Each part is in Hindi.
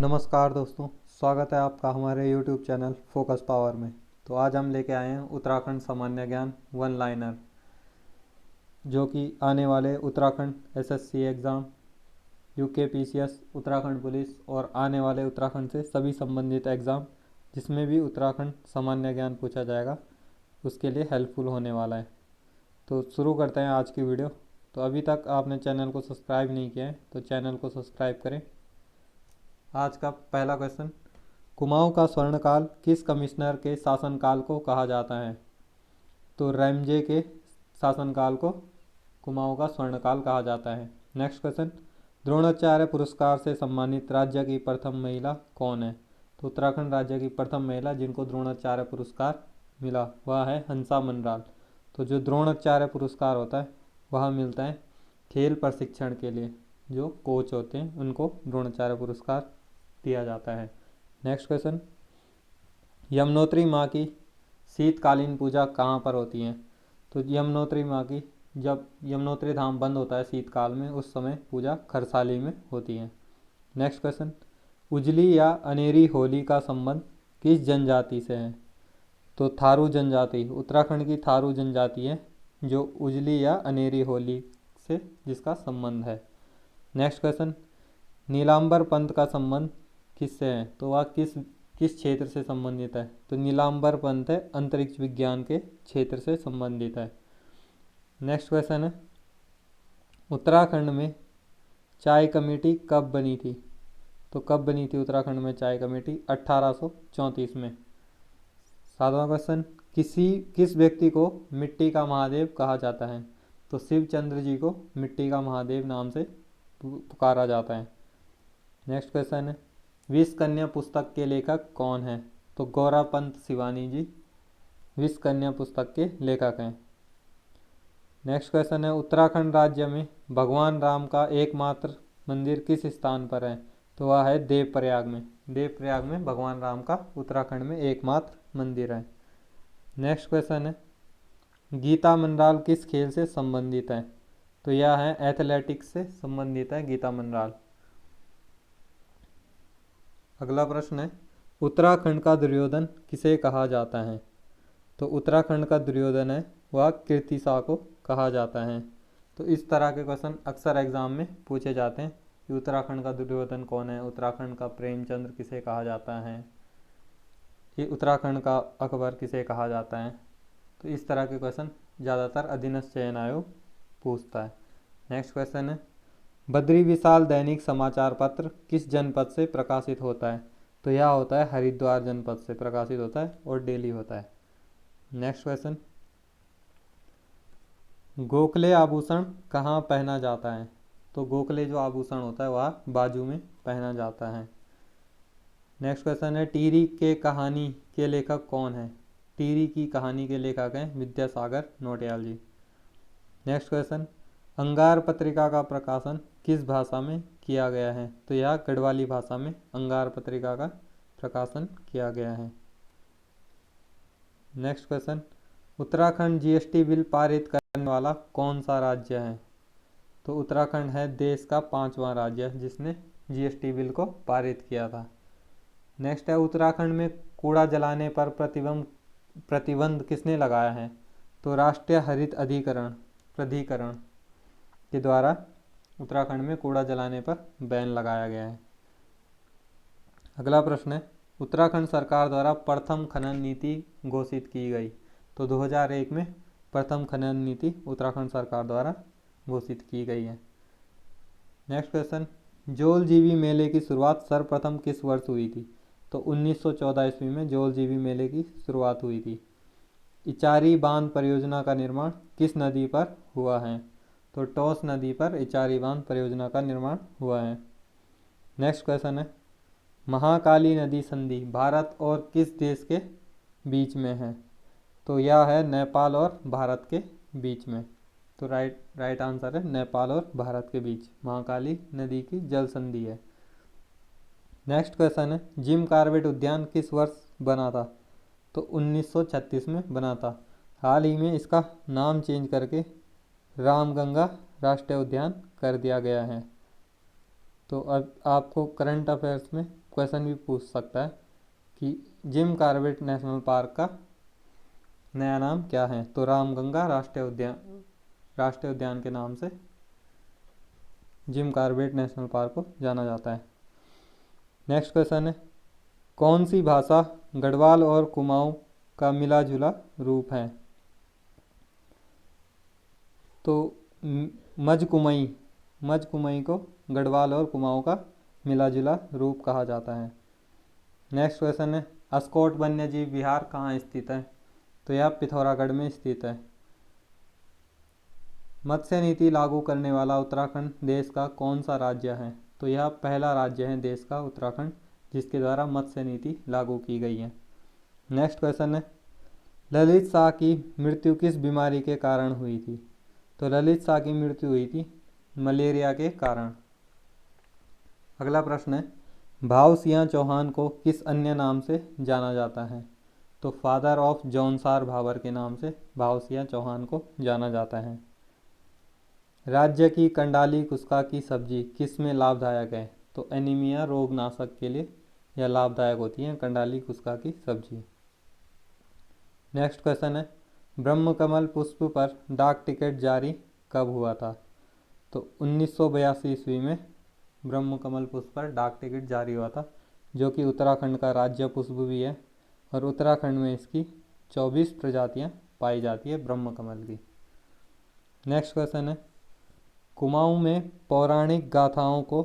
नमस्कार दोस्तों, स्वागत है आपका हमारे YouTube चैनल फोकस पावर में। तो आज हम लेके आए हैं उत्तराखंड सामान्य ज्ञान वन लाइनर, जो कि आने वाले Uttarakhand SSC exam, UK Uttarakhand police और आने वाले उत्तराखंड से सभी संबंधित एग्ज़ाम जिसमें भी उत्तराखंड सामान्य ज्ञान पूछा जाएगा उसके लिए हेल्पफुल होने वाला है। तो शुरू करते हैं आज की वीडियो। तो अभी तक आपने चैनल को सब्सक्राइब नहीं किया है तो चैनल को सब्सक्राइब करें। आज का पहला क्वेश्चन, कुमाऊं का स्वर्णकाल किस कमिश्नर के शासनकाल को कहा जाता है? तो रैमजे के शासनकाल को कुमाऊं का स्वर्णकाल कहा जाता है। नेक्स्ट क्वेश्चन, द्रोणाचार्य पुरस्कार से सम्मानित राज्य की प्रथम महिला कौन है? तो उत्तराखंड राज्य की प्रथम महिला जिनको द्रोणाचार्य पुरस्कार मिला वह है हंसा मनराल। तो जो द्रोणाचार्य पुरस्कार होता है वह मिलता है खेल प्रशिक्षण के लिए, जो कोच होते हैं उनको द्रोणाचार्य पुरस्कार दिया जाता है। नेक्स्ट क्वेश्चन, यमुनोत्री माँ की शीतकालीन पूजा कहाँ पर होती है? तो यमुनोत्री माँ की जब यमुनोत्री धाम बंद होता है शीतकाल में उस समय पूजा खरसाली में होती है। नेक्स्ट क्वेश्चन, उजली या अनेरी होली का संबंध किस जनजाति से है? तो थारू जनजाति, उत्तराखंड की थारू जनजाति है जो उजली या अनेरी होली से जिसका संबंध है। नेक्स्ट क्वेश्चन, नीलांबर पंथ का संबंध किससे है? तो वह किस क्षेत्र से संबंधित है? तो नीलांबर पंथ है अंतरिक्ष विज्ञान के क्षेत्र से संबंधित है। नेक्स्ट क्वेश्चन है, उत्तराखंड में चाय कमेटी कब बनी थी? तो कब बनी थी उत्तराखंड में चाय कमेटी? 1834 में। सातवां क्वेश्चन, किस व्यक्ति को मिट्टी का महादेव कहा जाता है? तो शिवचंद्र जी को मिट्टी का महादेव नाम से पुकारा जाता है। नेक्स्ट क्वेश्चन है, विष कन्या पुस्तक के लेखक कौन है? तो गौरापंत शिवानी जी विष कन्या पुस्तक के लेखक हैं। नेक्स्ट क्वेश्चन है, उत्तराखंड राज्य में भगवान राम का एकमात्र मंदिर किस स्थान पर है? तो वह है देवप्रयाग में। देवप्रयाग में भगवान राम का उत्तराखंड में एकमात्र मंदिर है। नेक्स्ट क्वेश्चन है, गीता मनराल किस खेल से संबंधित है? तो यह है एथलेटिक्स से संबंधित है गीता मनराल। अगला प्रश्न है, उत्तराखंड का दुर्योधन किसे कहा जाता है? तो उत्तराखंड का दुर्योधन है वह कीर्तिशा को कहा जाता है। तो इस तरह के क्वेश्चन अक्सर एग्जाम में पूछे जाते हैं कि उत्तराखंड का दुर्योधन कौन है, उत्तराखंड का प्रेमचंद्र किसे कहा जाता है, कि उत्तराखंड का अकबर किसे कहा जाता है। तो इस तरह के क्वेश्चन ज़्यादातर अधीनस्थ चयन आयोग पूछता है। नेक्स्ट क्वेश्चन है, बद्री विशाल दैनिक समाचार पत्र किस जनपद से प्रकाशित होता है? तो यह होता है हरिद्वार जनपद से प्रकाशित होता है और डेली होता है। नेक्स्ट क्वेश्चन, गोखले आभूषण कहाँ पहना जाता है? तो गोखले जो आभूषण होता है वह बाजू में पहना जाता है। नेक्स्ट क्वेश्चन है, टिहरी के कहानी के लेखक कौन है? टिहरी की कहानी के लेखक हैं विद्यासागर नौटियाल जी। नेक्स्ट क्वेश्चन, अंगार पत्रिका का प्रकाशन किस भाषा में किया गया है? तो यह गढ़वाली भाषा में अंगार पत्रिका का प्रकाशन किया गया है। Next question, Uttarakhand GST bill पारित करने वाला कौन सा राज्य है? तो उत्तराखंड है देश का 5वां राज्य जिसने जीएसटी बिल को पारित किया था। नेक्स्ट है, उत्तराखंड में कूड़ा जलाने पर प्रतिबंध किसने लगाया है? तो राष्ट्रीय हरित प्राधिकरण के द्वारा उत्तराखंड में कूड़ा जलाने पर बैन लगाया गया है। अगला प्रश्न है, उत्तराखंड सरकार द्वारा प्रथम खनन नीति घोषित की गई। तो 2001 में प्रथम खनन नीति उत्तराखंड सरकार द्वारा घोषित की गई है। नेक्स्ट क्वेश्चन, जोल जीवी मेले की शुरुआत सर्वप्रथम किस वर्ष हुई थी? तो 1914 ईस्वी में जोल जीवी मेले की शुरुआत हुई थी। इचारी बांध परियोजना का निर्माण किस नदी पर हुआ है? तो टोंस नदी पर इचारी बांध परियोजना का निर्माण हुआ है। नेक्स्ट क्वेश्चन है, महाकाली नदी संधि भारत और किस देश के बीच में है? तो यह है नेपाल और भारत के बीच में। तो राइट आंसर है नेपाल और भारत के बीच महाकाली नदी की जल संधि है। नेक्स्ट क्वेश्चन है, जिम कॉर्बेट उद्यान किस वर्ष बना था? तो 1936 में बना था। हाल ही में इसका नाम चेंज करके रामगंगा राष्ट्रीय उद्यान कर दिया गया है। तो अब आपको करंट अफेयर्स में क्वेश्चन भी पूछ सकता है कि जिम कॉर्बेट नेशनल पार्क का नया नाम क्या है। तो रामगंगा राष्ट्रीय उद्यान के नाम से जिम कॉर्बेट नेशनल पार्क को जाना जाता है। नेक्स्ट क्वेश्चन है, कौन सी भाषा गढ़वाल और कुमाऊं का मिला जुला रूप है। तो मजकुमई को गढ़वाल और कुमाऊं का मिला जुला रूप कहा जाता है। नेक्स्ट क्वेश्चन है, अस्कोट वन्यजीव विहार कहाँ स्थित है। तो यह पिथौरागढ़ में स्थित है। मत्स्य नीति लागू करने वाला उत्तराखंड देश का कौन सा राज्य है। तो यह पहला राज्य है देश का उत्तराखंड जिसके द्वारा मत्स्य नीति लागू की गई है। नेक्स्ट क्वेश्चन है, ललित शाह की मृत्यु किस बीमारी के कारण हुई थी। तो ललित शाह की मृत्यु हुई थी मलेरिया के कारण। अगला प्रश्न है, भाव सिंह चौहान को किस अन्य नाम से जाना जाता है। तो फादर ऑफ जौनसार भावर के नाम से भाव सिंह चौहान को जाना जाता है। राज्य की कंडाली कुस्का की सब्जी किस में लाभदायक है। तो एनीमिया रोगनाशक के लिए यह लाभदायक होती है कंडाली कुस्का की सब्जी। नेक्स्ट क्वेश्चन है, ब्रह्मकमल पुष्प पर डाक टिकट जारी कब हुआ था। तो 1982 ईस्वी में ब्रह्मकमल पुष्प पर डाक टिकट जारी हुआ था, जो कि उत्तराखंड का राज्य पुष्प भी है और उत्तराखंड में इसकी 24 प्रजातियां पाई जाती है ब्रह्मकमल की। नेक्स्ट क्वेश्चन है, कुमाऊं में पौराणिक गाथाओं को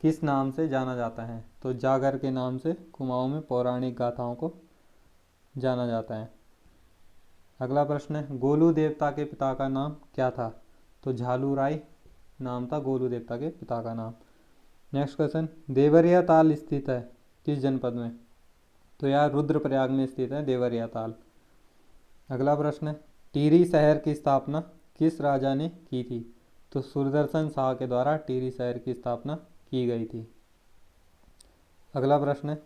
किस नाम से जाना जाता है। तो जागर के नाम से कुमाऊं में पौराणिक गाथाओं को जाना जाता है। अगला प्रश्न है, गोलू देवता के पिता का नाम क्या था। तो झालू राय नाम था गोलू देवता के पिता का नाम। नेक्स्ट क्वेश्चन, देवरिया ताल स्थित है किस जनपद में। तो यह रुद्रप्रयाग में स्थित है देवरिया ताल। अगला प्रश्न है, टिहरी शहर की स्थापना किस राजा ने की थी। तो सुदर्शन शाह के द्वारा टिहरी शहर की स्थापना की गई थी। अगला प्रश्न है,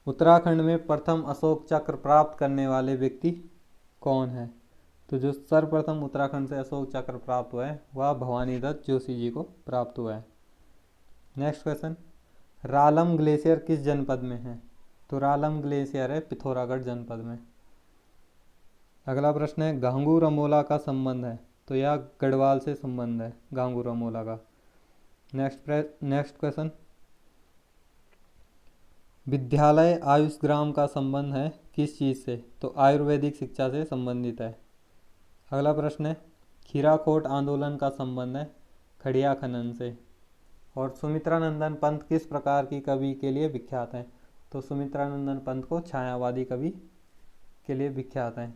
उत्तराखंड में प्रथम अशोक चक्र प्राप्त करने वाले व्यक्ति कौन है। तो जो सर्वप्रथम उत्तराखंड से अशोक चक्र प्राप्त हुआ है वह भवानी दत्त जोशी जी को प्राप्त हुआ है। नेक्स्ट क्वेश्चन, रालम ग्लेशियर किस जनपद में है। तो रालम ग्लेशियर है पिथौरागढ़ जनपद में। अगला प्रश्न है, घांगुर अमोला का संबंध है। तो यह गढ़वाल से संबंध है घांगुर अमोला का। नेक्स्ट क्वेश्चन, विद्यालय आयुष ग्राम का संबंध है किस चीज़ से। तो आयुर्वेदिक शिक्षा से संबंधित है। अगला प्रश्न है, खीराकोट आंदोलन का संबंध है खड़िया खनन से। और सुमित्रानंदन पंत किस प्रकार की कवि के लिए विख्यात हैं। तो सुमित्रानंदन पंत को छायावादी कवि के लिए विख्यात हैं।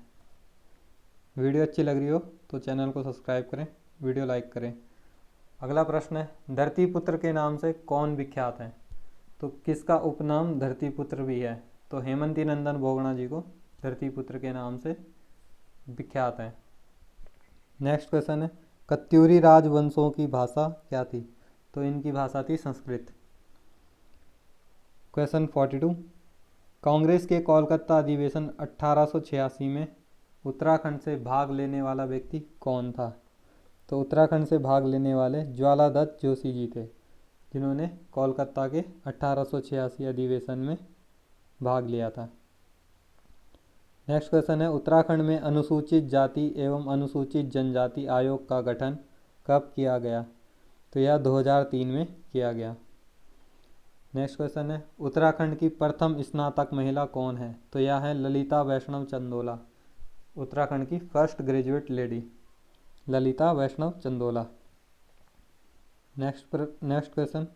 वीडियो अच्छी लग रही हो तो चैनल को सब्सक्राइब करें, वीडियो लाइक करें। अगला प्रश्न है, धरतीपुत्र के नाम से कौन विख्यात है। तो किसका उपनाम धरतीपुत्र भी है। तो हेमंती नंदन बोगड़ा जी को धरतीपुत्र के नाम से विख्यात है। नेक्स्ट क्वेश्चन है, कत्यूरी राजवंशों की भाषा क्या थी। तो इनकी भाषा थी संस्कृत। क्वेश्चन 42, कांग्रेस के कोलकाता अधिवेशन 1886 में उत्तराखंड से भाग लेने वाला व्यक्ति कौन था। तो उत्तराखंड से भाग लेने वाले ज्वाला दत्त जोशी जी थे, जिन्होंने कोलकाता के 1886 अधिवेशन में भाग लिया था। नेक्स्ट क्वेश्चन है, उत्तराखंड में अनुसूचित जाति एवं अनुसूचित जनजाति आयोग का गठन कब किया गया। तो यह 2003 में किया गया। नेक्स्ट क्वेश्चन है, उत्तराखंड की प्रथम स्नातक महिला कौन है। तो यह है ललिता वैष्णव चंदोला, उत्तराखंड की फर्स्ट ग्रेजुएट लेडी ललिता वैष्णव चंदोला। नेक्स्ट क्वेश्चन,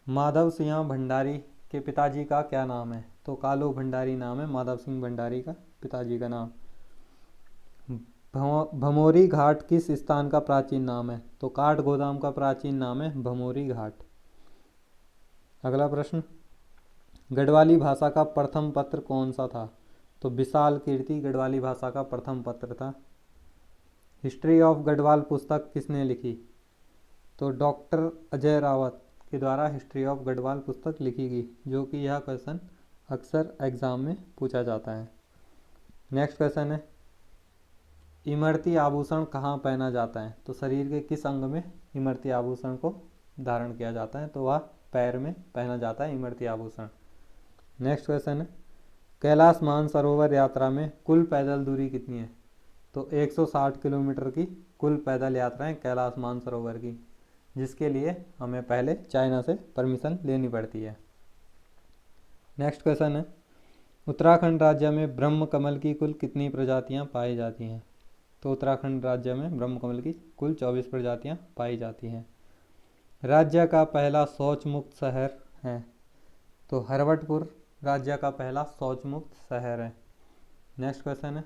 माधव सिंह भंडारी के पिताजी का क्या नाम है। तो कालू भंडारी नाम है माधव सिंह भंडारी का पिताजी का नाम। भमोरी घाट किस स्थान का प्राचीन नाम है। तो काठ गोदाम का प्राचीन नाम है भमोरी घाट। अगला प्रश्न, गढ़वाली भाषा का प्रथम पत्र कौन सा था। तो विशाल कीर्ति गढ़वाली भाषा का प्रथम पत्र था। हिस्ट्री ऑफ गढ़वाल पुस्तक किसने लिखी। तो डॉक्टर अजय रावत के द्वारा हिस्ट्री ऑफ गढ़वाल पुस्तक लिखी गई, जो कि यह क्वेश्चन अक्सर एग्जाम में पूछा जाता है। नेक्स्ट क्वेश्चन है, इमरती आभूषण कहाँ पहना जाता है। तो शरीर के किस अंग में इमरती आभूषण को धारण किया जाता है, तो वह पैर में पहना जाता है इमरती आभूषण। नेक्स्ट क्वेश्चन है, कैलाश मानसरोवर यात्रा में कुल पैदल दूरी कितनी है? तो 160 किलोमीटर की कुल पैदल यात्राएं कैलाश मानसरोवर की, जिसके लिए हमें पहले चाइना से परमिशन लेनी पड़ती है। नेक्स्ट क्वेश्चन है, उत्तराखंड राज्य में ब्रह्म कमल की कुल कितनी प्रजातियां पाई जाती हैं? तो उत्तराखंड राज्य में ब्रह्म कमल की कुल 24 प्रजातियां पाई जाती हैं। राज्य का पहला शौच मुक्त शहर है? तो हरवटपुर राज्य का पहला शौच मुक्त शहर है। नेक्स्ट क्वेश्चन है,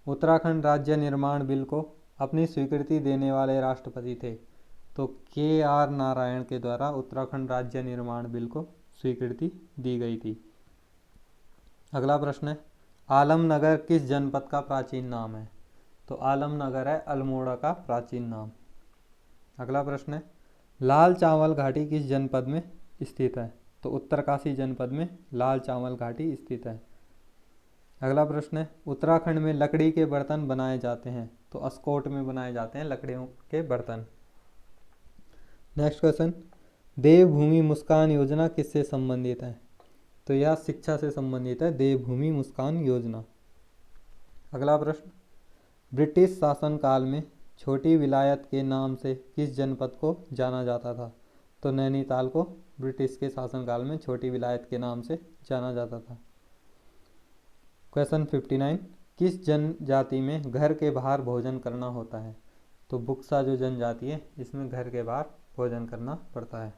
उत्तराखंड राज्य निर्माण बिल को अपनी स्वीकृति देने वाले राष्ट्रपति थे? तो KR नारायण के द्वारा उत्तराखंड राज्य निर्माण बिल को स्वीकृति दी गई थी। अगला प्रश्न है, आलमनगर किस जनपद का प्राचीन नाम है? तो आलमनगर है अल्मोड़ा का प्राचीन नाम। अगला प्रश्न है, लाल चावल घाटी किस जनपद में स्थित है? तो उत्तरकाशी जनपद में लाल चावल घाटी स्थित है। अगला प्रश्न है, उत्तराखंड में लकड़ी के बर्तन बनाए जाते हैं? तो अस्कोट में बनाए जाते हैं लकड़ियों के बर्तन। नेक्स्ट क्वेश्चन, देवभूमि मुस्कान योजना किससे संबंधित है? तो यह शिक्षा से संबंधित है, देवभूमि मुस्कान योजना। अगला प्रश्न, ब्रिटिश शासनकाल में छोटी विलायत के नाम से किस जनपद को जाना जाता था? तो नैनीताल को ब्रिटिश के शासनकाल में छोटी विलायत के नाम से जाना जाता था। क्वेश्चन 59, किस जनजाति में घर के बाहर भोजन करना होता है? तो बुक्सा जो जनजाति है इसमें घर के बाहर भोजन करना पड़ता है।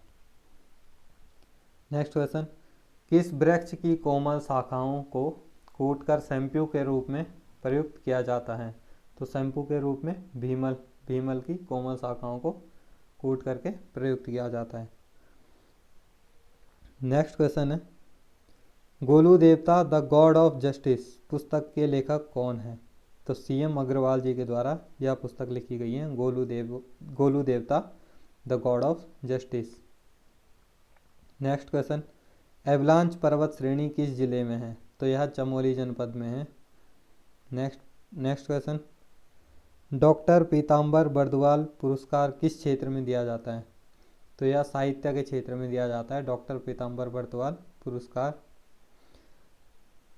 नेक्स्ट क्वेश्चन, किस वृक्ष की कोमल शाखाओं को कूटकर शैम्पू के रूप में प्रयुक्त किया जाता है? तो शैम्पू के रूप में भीमल की कोमल शाखाओं को कूट करके प्रयुक्त किया जाता है। नेक्स्ट क्वेश्चन है, गोलू देवता द गॉड ऑफ जस्टिस पुस्तक के लेखक कौन है? तो CM अग्रवाल जी के द्वारा यह पुस्तक लिखी गई है, गोलू देवता the God of justice. Next question, avalanche पर्वत श्रेणी किस जिले में है? तो यह चमोली जनपद में है। नेक्स्ट क्वेश्चन, डॉक्टर पीताम्बर बर्दवाल पुरस्कार किस क्षेत्र में दिया जाता है? तो यह साहित्य के क्षेत्र में दिया जाता है, डॉक्टर पीताम्बर बर्दवाल पुरस्कार।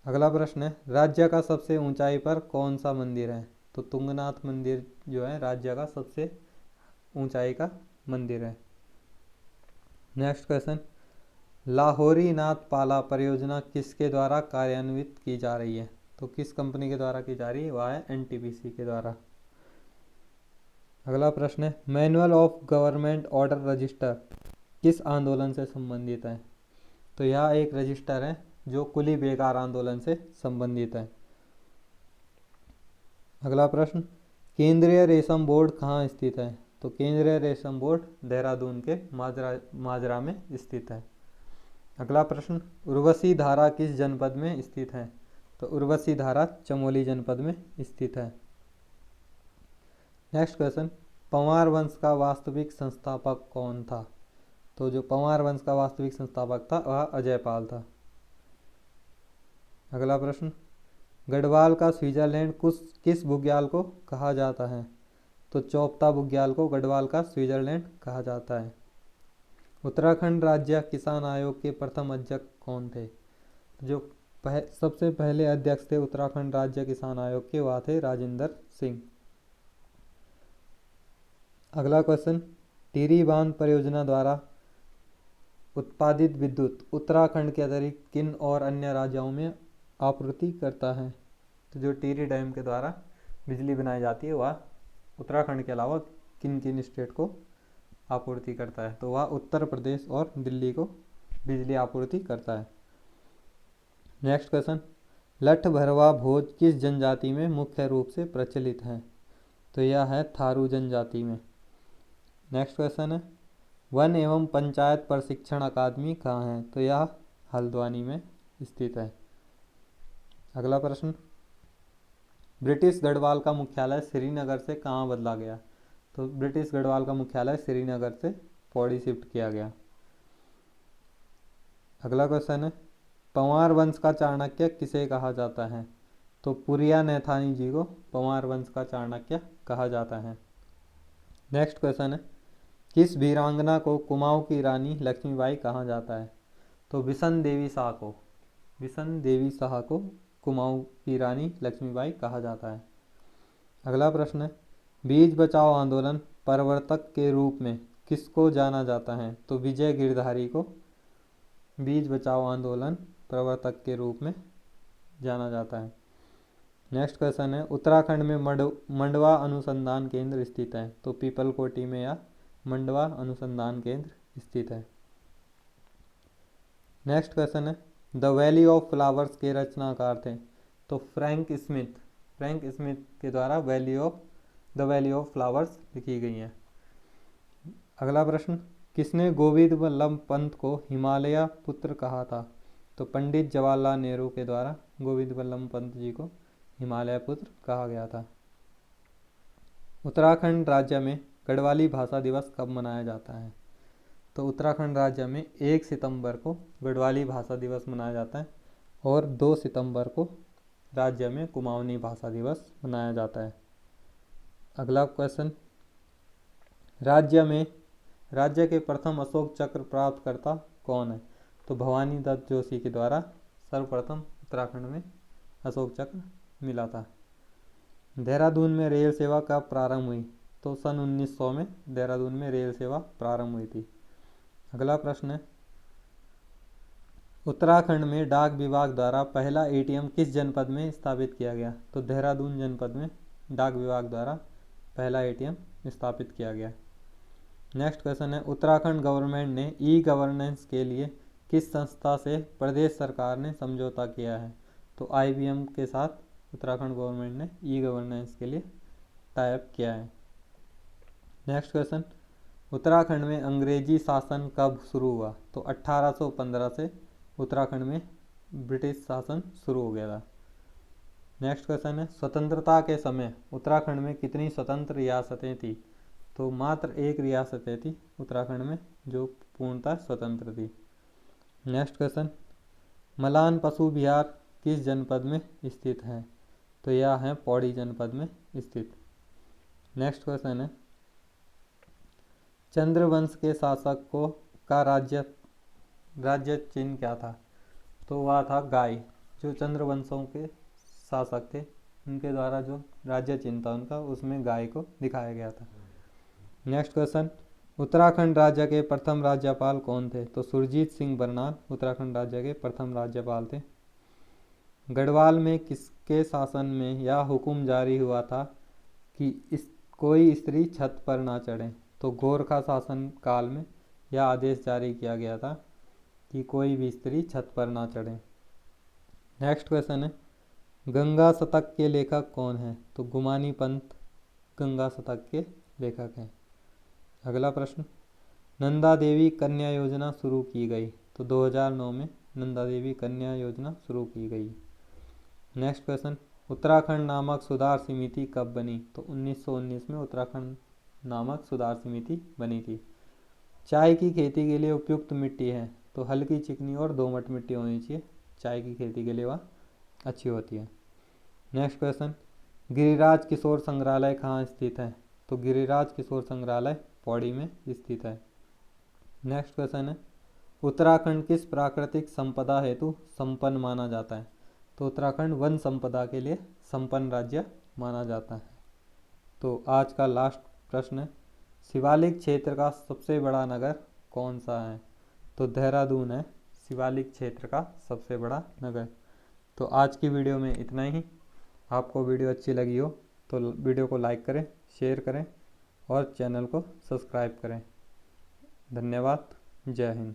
अगला प्रश्न है, राज्य का सबसे ऊंचाई पर कौन सा मंदिर है? तो तुंगनाथ मंदिर जो है राज्य का सबसे ऊंचाई का मंदिर है। नेक्स्ट क्वेश्चन, लाहौरी नाथ पाला परियोजना किसके द्वारा कार्यान्वित की जा रही है? तो किस कंपनी के द्वारा की जा रही है? वह है NTPC के द्वारा। अगला प्रश्न है, manual of government order register किस आंदोलन से संबंधित है? तो यह एक रजिस्टर है जो कुली बेकार आंदोलन से संबंधित है। अगला प्रश्न, केंद्रीय रेशम बोर्ड कहाँ स्थित है? तो केंद्रीय रेशम बोर्ड देहरादून के माजरा में स्थित है। अगला प्रश्न, उर्वशी धारा किस जनपद में स्थित है? तो उर्वशी धारा चमोली जनपद में स्थित है। नेक्स्ट क्वेश्चन, पंवार वंश का वास्तविक संस्थापक कौन था? तो जो पंवार वंश का वास्तविक संस्थापक था वह अजयपाल था। अगला प्रश्न, गढ़वाल का स्विट्जरलैंड किस बुग्याल को कहा जाता है? तो चौपता बुग्याल को गढ़वाल का स्विट्जरलैंड कहा जाता है। उत्तराखंड राज्य किसान आयोग के प्रथम अध्यक्ष कौन थे? जो सबसे पहले अध्यक्ष थे उत्तराखंड राज्य किसान आयोग के वह थे राजेंद्र सिंह। अगला क्वेश्चन, टिहरी बांध परियोजना द्वारा उत्पादित विद्युत उत्तराखंड के अतिरिक्त किन और अन्य राज्यों में आपूर्ति करता है? तो जो टिहरी डैम के द्वारा बिजली बनाई जाती है वह उत्तराखंड के अलावा किन किन स्टेट को आपूर्ति करता है? तो वह उत्तर प्रदेश और दिल्ली को बिजली आपूर्ति करता है। नेक्स्ट क्वेश्चन, लठ भरवा भोज किस जनजाति में मुख्य रूप से प्रचलित है? तो यह है थारू जनजाति में। नेक्स्ट क्वेश्चन है, वन एवं पंचायत प्रशिक्षण अकादमी कहाँ है? तो यह हल्द्वानी में स्थित है। अगला प्रश्न, ब्रिटिश गढ़वाल का मुख्यालय श्रीनगर से कहाँ बदला गया? तो ब्रिटिश गढ़वाल का मुख्यालय श्रीनगर से पौड़ी शिफ्ट किया गया। अगला क्वेश्चन है, पंवार वंश का चाणक्य किसे कहा जाता है? तो पुरिया नैथानी जी को पंवार वंश का चाणक्य कहा जाता है। नेक्स्ट क्वेश्चन है, किस वीरांगना को कुमाऊं की रानी लक्ष्मीबाई कहा जाता है? तो बिशन देवी शाह को, बिशन देवी शाह को कुमाऊं की रानी लक्ष्मीबाई कहा जाता है। अगला प्रश्न है, बीज बचाओ आंदोलन प्रवर्तक के रूप में किसको जाना जाता है? तो विजय गिरधारी को बीज बचाओ आंदोलन प्रवर्तक के रूप में जाना जाता है। नेक्स्ट क्वेश्चन है, उत्तराखंड में मंडवा अनुसंधान केंद्र स्थित है? तो पीपलकोटी में या मंडवा अनुसंधान केंद्र स्थित है। नेक्स्ट क्वेश्चन है, द वैली ऑफ फ्लावर्स के रचनाकार थे? तो फ्रैंक स्मिथ, फ्रैंक स्मिथ के द्वारा द वैली ऑफ फ्लावर्स लिखी गई है। अगला प्रश्न, किसने गोविंद वल्लभ पंत को हिमालय पुत्र कहा था? तो पंडित जवाहरलाल नेहरू के द्वारा गोविंद वल्लभ पंत जी को हिमालय पुत्र कहा गया था। उत्तराखंड राज्य में गढ़वाली भाषा दिवस कब मनाया जाता है? तो उत्तराखंड राज्य में 1 सितंबर को गढ़वाली भाषा दिवस मनाया जाता है और 2 सितंबर को राज्य में कुमाऊनी भाषा दिवस मनाया जाता है। अगला क्वेश्चन, राज्य के प्रथम अशोक चक्र प्राप्तकर्ता कौन है? तो भवानी दत्त जोशी के द्वारा सर्वप्रथम उत्तराखंड में अशोक चक्र मिला था। देहरादून में रेल सेवा कब प्रारंभ हुई? तो सन 1900 में देहरादून में रेल सेवा प्रारंभ हुई थी। अगला प्रश्न है, उत्तराखंड में डाक विभाग द्वारा पहला एटीएम किस जनपद में स्थापित किया गया? तो देहरादून जनपद में डाक विभाग द्वारा पहला एटीएम स्थापित किया गया। नेक्स्ट क्वेश्चन है, उत्तराखंड गवर्नमेंट ने ई गवर्नेंस के लिए किस संस्था से प्रदेश सरकार ने समझौता किया है? तो आईबीएम के साथ उत्तराखंड गवर्नमेंट ने ई गवर्नेंस के लिए टाई अप किया है। नेक्स्ट क्वेश्चन, उत्तराखंड में अंग्रेजी शासन कब शुरू हुआ? तो 1815 से उत्तराखंड में ब्रिटिश शासन शुरू हो गया था। नेक्स्ट क्वेश्चन है, स्वतंत्रता के समय उत्तराखंड में कितनी स्वतंत्र रियासतें थी? तो मात्र 1 रियासतें थी उत्तराखंड में जो पूर्णतः स्वतंत्र थी। नेक्स्ट क्वेश्चन, मलान पशु विहार किस जनपद में स्थित है? तो यह है पौड़ी जनपद में स्थित। नेक्स्ट क्वेश्चन है, चंद्रवंश के शासक को का राज्य चिन्ह क्या था? तो वह था गाय। जो चंद्रवंशों के शासक थे उनके द्वारा जो राज्य चिन्ह था उनका, उसमें गाय को दिखाया गया था। नेक्स्ट क्वेश्चन, उत्तराखंड राज्य के प्रथम राज्यपाल कौन थे? तो सुरजीत सिंह बरनाल उत्तराखंड राज्य के प्रथम राज्यपाल थे। गढ़वाल में किसके शासन में यह हुक्म जारी हुआ था कि कोई स्त्री छत पर ना चढ़े? तो गोरखा शासन काल में यह आदेश जारी किया गया था कि कोई भी स्त्री छत पर ना चढ़े। नेक्स्ट क्वेश्चन है, गंगा शतक के लेखक कौन है? तो गुमानी पंत गंगा शतक के लेखक हैं। अगला प्रश्न, नंदा देवी कन्या योजना शुरू की गई? तो 2009 में नंदा देवी कन्या योजना शुरू की गई। नेक्स्ट क्वेश्चन, उत्तराखंड नामक सुधार समिति कब बनी? तो 1919 में उत्तराखंड नामक सुधार समिति बनी थी। चाय की खेती के लिए उपयुक्त मिट्टी है? तो हल्की चिकनी और दोमट मिट्टी होनी चाहिए, चाय की खेती के लिए वह अच्छी होती है। नेक्स्ट क्वेश्चन, गिरिराज किशोर संग्रहालय कहाँ स्थित है? तो गिरिराज किशोर संग्रहालय पौड़ी में स्थित है। नेक्स्ट क्वेश्चन है, उत्तराखंड किस प्राकृतिक संपदा हेतु संपन्न माना जाता है? तो उत्तराखंड वन संपदा के लिए संपन्न राज्य माना जाता है। तो आज का लास्ट प्रश्न है, शिवालिक क्षेत्र का सबसे बड़ा नगर कौन सा है? तो देहरादून है शिवालिक क्षेत्र का सबसे बड़ा नगर। तो आज की वीडियो में इतना ही। आपको वीडियो अच्छी लगी हो तो वीडियो को लाइक करें, शेयर करें और चैनल को सब्सक्राइब करें। धन्यवाद। जय हिंद।